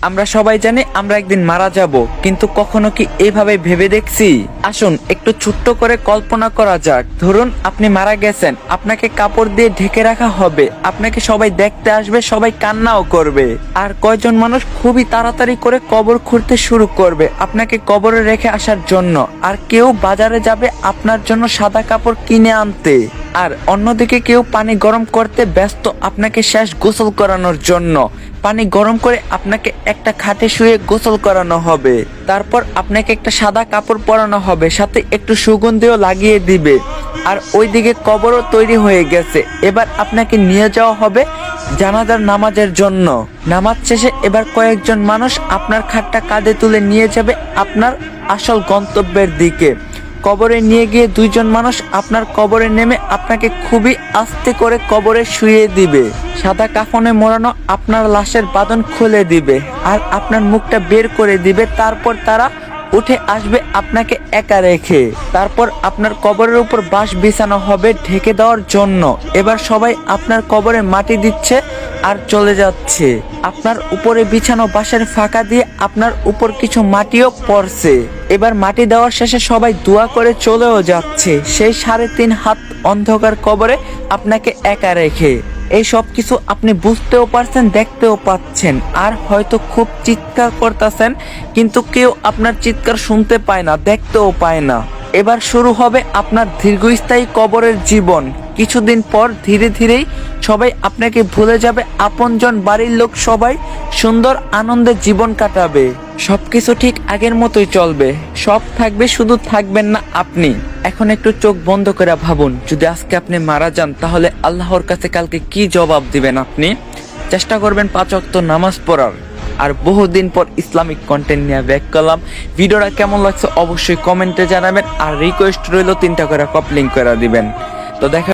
আমরা সবাই জানি আমরা একদিন মারা যাব, কিন্তু কখনো কি এইভাবে ভেবে দেখছি? আসুন একটু ছোট্ট করে কল্পনা করা যাক। ধরুন আপনি মারা গেছেন, আপনাকে কাপড় দিয়ে ঢেকে রাখা হবে, আপনাকে সবাই দেখতে আসবে, সবাই কান্নাও করবে। আর কয়জন মানুষ খুবই তাড়াতাড়ি করে কবর খুঁড়তে শুরু করবে আপনাকে কবরে রেখে আসার জন্য। আর কেউ বাজারে যাবে আপনার জন্য সাদা কাপড় কিনে আনতে। আর অন্যদিকে কেউ পানি গরম করতে ব্যস্ত আপনাকে শেষ গোসল করানোর জন্য। পানি গরম করে আপনাকে একটা খাটে শুয়ে গোসল করানো হবে। তারপর আপনাকে একটা সাদা কাপড় পরানো হবে, সাথে একটু সুগন্ধিও লাগিয়ে দিবে। আর ওইদিকে কবরও তৈরি হয়ে গেছে। এবার আপনাকে নিয়ে যাওয়া হবে জানাজার নামাজের জন্য। নামাজ শেষে এবার কয়েকজন মানুষ আপনার খাটটা কাঁধে তুলে নিয়ে যাবে আপনার আসল গন্তব্যের দিকে। কবরে নিয়ে গিয়ে দুইজন মানুষ আপনার কবরে নেমে আপনাকে খুবই আস্তে করে কবরে শুইয়ে দিবে। সাদা কাফনে মোড়ানো আপনার লাশের বাঁধন খুলে দিবে আর আপনার মুখটা বের করে দিবে। তারপর তারা উঠে আসবে আপনাকে একা রেখে। তারপর আপনার কবরের উপর বাঁশ বিছানো হবে ঢেকে দেওয়ার জন্য। এবার সবাই আপনার কবরে মাটি দিচ্ছে আর চলে যাচ্ছে। আপনার উপরে বিছানো বাঁশের ফাঁকা দিয়ে আপনার উপর কিছু মাটিও পড়ছে। এবার মাটি দেওয়ার শেষে সবাই দোয়া করে চলেও যাচ্ছে সেই 3.5 হাত অন্ধকার কবরে আপনাকে একা রেখে। এই সব কিছু আপনি বুঝতেও পারছেন, দেখতেও পাচ্ছেন, আর হয়তো খুব চিৎকার করতেছেন, কিন্তু কেউ আপনার চিৎকার শুনতে পায় না, দেখতেও পায় না। এবার শুরু হবে আপনার দীর্ঘস্থায়ী কবরের জীবন। কিছুদিন পর ধীরে ধীরেই সবাই আপনাকে ভুলে যাবে, আপনজন বাড়ির লোক সবাই সুন্দর আনন্দে জীবন কাটাবে। সবকিছু ঠিক আগের মতোই চলবে, সব থাকবে, শুধু থাকবেন না আপনি। এখন একটু চোখ বন্ধ করে ভাবুন, যদি আজকে আপনি মারা যান তাহলে আল্লাহর কাছে কালকে কি জবাব দিবেন আপনি? চেষ্টা করবেন 5 ওয়াক্ত নামাজ পড়ার। আর বহুদিন পর ইসলামিক কন্টেন্ট নিয়ে ব্যাক করলাম। ভিডিওটা কেমন লাগছে অবশ্যই কমেন্টে জানাবেন। আর রিকোয়েস্ট রইল 3টা করে কপলিং করে দিবেন। তো দেখা